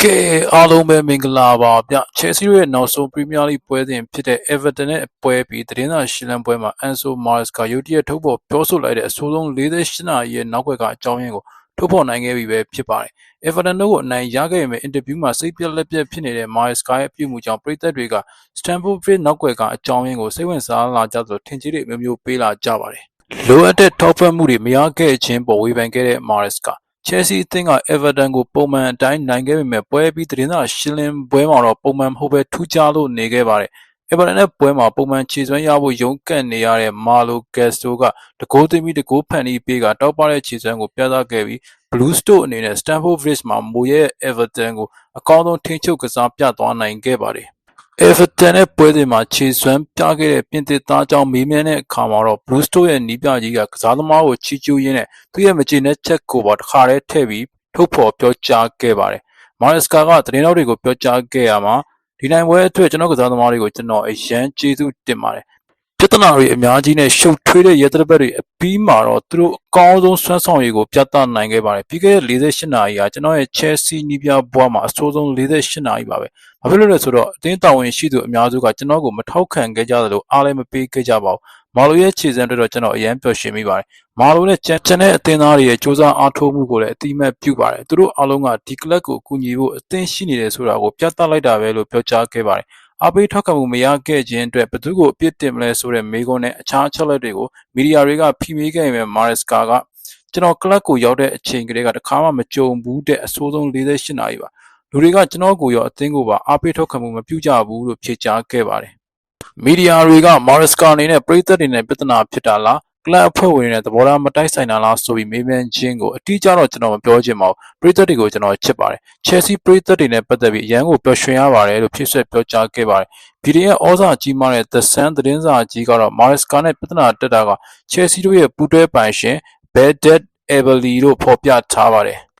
ကဲအားလုံးပဲမင်္ဂလာပါဗျ။ Chelsea ရဲ့နောက်ဆုံး Premier League ပွဲစဉ်ဖြစ်တဲ့ Everton နဲ့ပွဲပြီးသတင်းစာရှင်းလင်းပွဲမှာ Enzo Maresca ရုတ်တရက်ထုတ်ဖော်ပြောဆိုလိုက်တဲ့အဆိုးဆုံး48နာရီရဲ့နောက်ွယ်ကအကြောင်းရင်းကိုထုတ်ဖော်နိုင်ခဲ့ပြီပဲဖြစ်ပါတယ်။ Everton တို့ကိုအနိုင်ရခဲ့ပေမဲ့အင်တာဗျူးမှာစိတ်ပြက်လက်ပြက်ဖြစ်နေတဲ့ Maresca ရဲ့အပြုအမူကြောင့်ပရိသတ်တွေက Stamford Bridge နောက်ွယ်ကအကြောင်းရင်းကိုစိတ်ဝင်စားလာကြသလိုထင်ကြီးတွေမျိုးမျိုးပေးလာကြပါတယ်။လိုအပ်တဲ့ထောက်ပံ့မှုတွေမရခဲ့ခြင်းပေါ်ဝေဖန်ခဲ့တဲ့ Maresca Chelsea အသင်းက Everton ကိုပုံမှန်အတိုင်းနိုင်ခဲ့ပေမဲ့ပွဲပြီးသတင်းစာရှင်းလင်းပွဲမှာတော့ပုံမှန်မဟုတ်ဘဲထူးခြားလို့နေခဲ့ပါတယ်။ Everton နဲ့ပွဲမှာပုံမှန်ခြေစွမ်းရဖို့ရုန်းကန်နေရတဲ့ Malo Gusto ကတကိုးသိမ်းပြီးတကိုးဖန်တီးပေးကတောက်ပတဲ့ခြေစွမ်းကိုပြသခဲ့ပြီး Blues တို့အနေနဲ့ Stamford Bridge မှာမိုးရဲ့ Everton ကိုအကောင်းဆုံးထိန်းချုပ်ကစားပြသွားနိုင်ခဲ့ပါတယ်။ Everton နဲ့ပွဲစဉ်မှာခြေစွမ်းပြခဲ့တဲ့ပြင်သစ်သားကြောင့်မေးမြန်းတဲ့အခါမှာတော့ Blues တို့ရဲ့နီးပြကြီးကကစားသမားကိုချီးကျူးရင်းနဲ့သူ့ရဲ့မကျေနပ်ချက်ကိုပါတခါတည်းထည့်ပြီးထုတ်ဖော်ပြောကြားခဲ့ပါတယ်။ Maresca ကသတင်းတော်တွေကိုပြောကြားခဲ့ရမှာဒီနိုင်ပွဲအတွက်ကျွန်တော်ကစားသမားတွေကိုကျွန်တော်အရန်ကျေးဇူးတင်ပါတယ်။ပြဿနာတွေအများကြီးနဲ့ရှုပ်ထွေးတဲ့ရဲတရပတ်တွေအပြီးမှာတော့သူတို့အကောင်းဆုံးစွမ်းဆောင်ရည်ကိုပြသနိုင်ခဲ့ပါတယ်။ပြီးခဲ့တဲ့48နာရီကကျွန်တော်ရဲ့ Chelsea နီးပြဘွားမှာအဆိုးဆုံး48နာရီပါပဲ။ဘာဖြစ်လို့လဲဆိုတော့အသင်းတာဝန်ရှိသူအများစုကကျွန်တော်ကိုမထောက်ခံခဲ့ကြသလိုအားလည်းမပေးခဲ့ကြပါဘူး။မာလိုရဲ့ခြေစမ်းအတွက်တော့ကျွန်တော်အရန်ပျော်ရွှင်မိပါတယ်။မာလိုနဲ့ကျန်တဲ့အသင်းသားတွေရဲ့စူးစမ်းအားထုတ်မှုကိုလည်းအတိအမှတ်ပြုပါတယ်။သူတို့အားလုံးကဒီကလပ်ကိုကူညီဖို့အသင့်ရှိနေတယ်ဆိုတာကိုပြသလိုက်တာပဲလို့ပြောကြားခဲ့ပါတယ်။အားပေးထောက်ခံမှုမရခဲ့ခြင်းအတွက်ဘသူကိုအပြစ်တင်မလဲဆိုတဲ့မေးခွန်းနဲ့အခြားအချက်လက်တွေကိုမီဒီယာတွေကဖိမေးခဲ့ပေမဲ့ Maresca ကကျွန်တော်ကလပ်ကိုရောက်တဲ့အချိန်ကလေးကတခါမှမကြုံဘူးတဲ့အဆိုးဆုံး48နာရီပါ။လူတွေကကျွန်တော်ကိုရောအသင်းကိုပါအားပေးထောက်ခံမှုမပြုကြဘူးလို့ဖြေကြားခဲ့ပါတယ်။မီဒီယာတွေက Maresca အနေနဲ့ပရိသတ်တွေနဲ့ပြဿနာဖြစ်တာလားကလပ်အဖွဲ့ဝင်တွေနဲ့သဘောထားမတိုက်ဆိုင်တာလားဆိုပြီးမေးမြန်းခြင်းကိုအတိအကျတော့ကျွန်တော်မပြောချင်ပါဘူးပရိသတ်တွေကိုကျွန်တော်ချစ်ပါတယ် Chelsea ပရိသတ်တွေနဲ့ပတ်သက်ပြီးအရန်ကိုပျော်ရွှင်ရပါတယ်လို့ဖြည့်ဆွက်ပြောကြားခဲ့ပါတယ်ဗီဒီယိုဩဇာကြီးမားတဲ့ The Sun သတင်းစာကြီးကတော့ Maresca နဲ့ပြဿနာတက်တာက Chelsea တို့ရဲ့ပူးတွဲပိုင်ရှင် Bedet Eberle တို့ဖော်ပြထားပါတယ်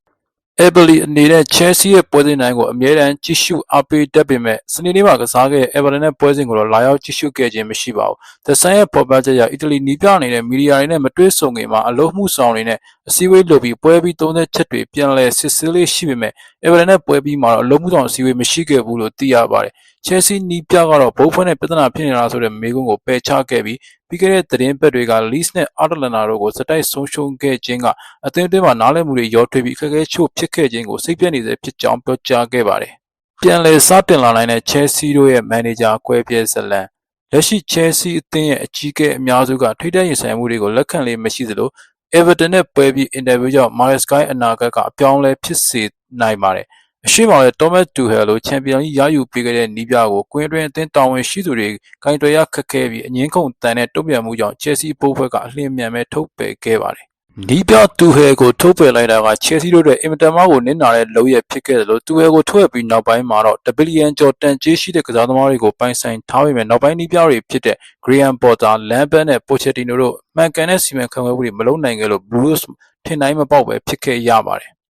Eberle အနေနဲ့ Chelsea ရဲ့ပွဲစဉ်တိုင်းကိုအမြဲတမ်းကြည့်ရှုအားပေးတတ်ပေမဲ့စနေနေ့မှာကစားခဲ့တဲ့ Everton နဲ့ပွဲစဉ်ကိုတော့လာရောက်ကြည့်ရှုခဲ့ခြင်းမရှိပါဘူး။ The Sun ရဲ့ဖော်ပြချက်အရအီတလီနီးပြအနေနဲ့မီဒီယာတွေနဲ့မတွေ့ဆုံခင်မှာအလို့မှုဆောင်တွေနဲ့အစည်းအဝေးလုပ်ပြီးပွဲပြီးသုံးသက်ချက်တွေပြန်လည်စစ်ဆေးလေးရှိပေမဲ့ Everton နဲ့ပွဲပြီးမှာတော့အလို့မှုဆောင်အစည်းအဝေးမရှိခဲ့ဘူးလို့သိရပါတယ်။ Chelsea နီးပြကတော့ဘိုးဖွဲ့နဲ့ပြဿနာဖြစ်နေတာဆိုတဲ့မေးခွန်းကိုပယ်ချခဲ့ပြီးပြီးခဲ့တဲ့သတင်းပတ်တွေက Leeds နဲ့ Atalanta တို့ကိုစတိုက်ဆုံးရှုံးခဲ့ခြင်းကအသင်းအတွင်းမှာနားလည်မှုတွေရောထွေးပြီးအခက်အခဲချို့ဖြစ်ခဲ့ခြင်းကိုစိတ်ပြည့်နေစေဖြစ်ကြောင်းပြောကြားခဲ့ပါတယ်။ပြန်လည်စတင်လာနိုင်တဲ့ Chelsea တို့ရဲ့မန်နေဂျာကွဲပြဲဇလန်လက်ရှိ Chelsea အသင်းရဲ့အကြီးအကဲအများစုကထိပ်တန်းရင်ဆိုင်မှုတွေကိုလက်ခံလေးမရှိသလို Everton နဲ့ပွဲပြီးအင်တာဗျူးကြောင့် Maresca အနာဂတ်ကအပြောင်းလဲဖြစ်စေနိုင်ပါတယ်။အရှိမလဲ Thomas Tuchel လိုချန်ပီယံကြီးရယူပေးခဲ့တဲ့နီးပြကိုကွင်းအတွင်းအသင်းတာဝန်ရှိသူတွေဂိုင်တွယ်ရခက်ခဲပြီးအငင်းခုန်တန်တဲ့တုံ့ပြန်မှုကြောင့် Chelsea ဘိုးဖွဲ့ကအလျင်မြန်မဲ့ထုတ်ပယ်ခဲ့ပါတယ်။နီးပြတူဟဲကိုထုတ်ပယ်လိုက်တာက Chelsea တို့အတွက်အင်မတန်မှကိုနစ်နာတဲ့လုပ်ရဖြစ်ခဲ့တယ်လို့တူဟဲကိုထွက်ပြီးနောက်ပိုင်းမှာတော့1ဘီလီယံကျော်တန်ကြေးရှိတဲ့ကစားသမားတွေကိုပိုင်ဆိုင်ထားပေမဲ့နောက်ပိုင်းနီးပြတွေဖြစ်တဲ့ Graham Potter, Lampard နဲ့ Pochettino တို့မှန်ကန်တဲ့စီမံခန့်ခွဲမှုတွေမလုပ်နိုင်ခဲ့လို့ Blues ထင်တိုင်းမပေါက်ပဲဖြစ်ခဲ့ရပါတယ်။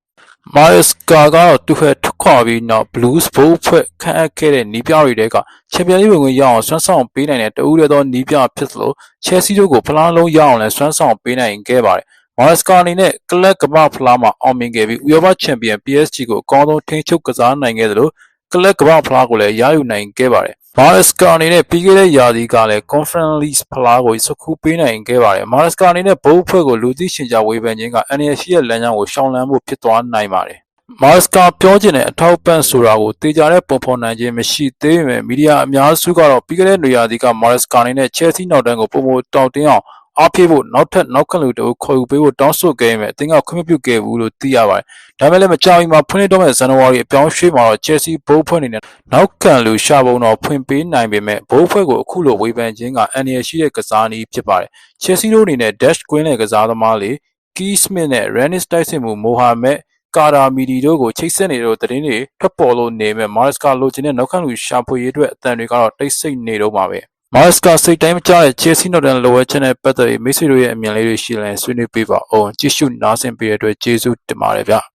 Maresca ကတော့တူဟဲထွက်ခွာပြီးနောက် Blues ဘိုးဖွဲ့ခန့်အပ်ခဲ့တဲ့နီးပြတွေတဲကချန်ပီယံလိဝင်ခွင့်ရအောင်စွမ်းဆောင်ပေးနိုင်တဲ့တဦးတည်းသောနီးပြဖြစ်သလို Chelsea တို့ကိုဖလားလုံးရအောင်လည်းစွမ်းဆောင်ပေးနိုင်ခဲ့ပါတယ်။ Maresca အနေနဲ့ကလပ်ကမ္ဘာဖလားမှာအောင်မြင်ခဲ့ပြီးဥရောပချန်ပီယံ PSG ကိုအကောင်းဆုံးထိန်းချုပ်ကစားနိုင်ခဲ့သလိုကလပ်ကမ္ဘာဖလားကိုလည်းရယူနိုင်ခဲ့ပါတယ်။ Maresca အနေနဲ့ပြီးခဲ့တဲ့ရာသီကလည်း Conference League ဖလားကိုစက္ကူပေးနိုင်ခဲ့ပါတယ်။ Maresca အနေနဲ့ဘိုးအဖွဲ့ကိုလူသိရှင်ကြားဝေဖန်ခြင်းကအန်ရရှိရဲ့လမ်းကြောင်းကိုရှောင်လန်းဖို့ဖြစ်သွားနိုင်ပါတယ်။ Maresca ပြောချင်တဲ့အထောက်ပံ့ဆိုတာကိုတေချာတဲ့ပုံဖော်နိုင်ခြင်းမရှိသေးပေမဲ့မီဒီယာအများစုကတော့ပြီးခဲ့တဲ့နွေရာသီက Maresca အနေနဲ့ Chelsea နောက်တန်းကိုပုံမတောက်တင်းအောင်အားဖြည့်ဖို့နောက်ခံလူတအုပ်ခေါ်ယူပေးဖို့တောင်းဆိုခဲ့ပေမဲ့အသင်းကခွင့်မပြုခဲ့ဘူးလို့သိရပါတယ်။ဒါပေမဲ့လည်းမကြာမီမှာဖွင့်လှစ်တော့မဲ့ဇန်နဝါရီအပြောင်းရွှေ့မှာတော့ Chelsea ဘိုးဖွဲ့အနေနဲ့နောက်ခံလူရှာပုံတော့ဖွင့်ပေးနိုင်ပေမဲ့ဘိုးဖွဲ့ကိုအခုလိုဝေဖန်ခြင်းကအန်ရရှိတဲ့ကစားနည်းဖြစ်ပါတယ်။ Chelsea တို့အနေနဲ့ Dash ကွင်းလေကစားသမားလေ Keith Smith နဲ့ Rennes တိုက်စစ်မှု Mohamed Kadamidi တို့ကိုချိတ်ဆက်နေတဲ့သတင်းတွေထွက်ပေါ်လို့နေမဲ့ Maresca လိုချင်တဲ့နောက်ခံလူရှာဖွေရေးအတွက်အသံတွေကတော့တိတ်ဆိတ်နေတော့မှာပဲ။ Maresca စိတ်တိုင်းမကျတဲ့ Chelsea နောက်တန်းလိုအပ်ချက်နဲ့ပတ်သက်ပြီးမိတ်ဆွေတို့ရဲ့အမြင်လေးတွေရှိရင်ဆွေးနွေးပေးပါအောင်ကြည့်ရှုနားဆင်ပေးတဲ့အတွက်ကျေးဇူးတင်ပါတယ်ဗျ။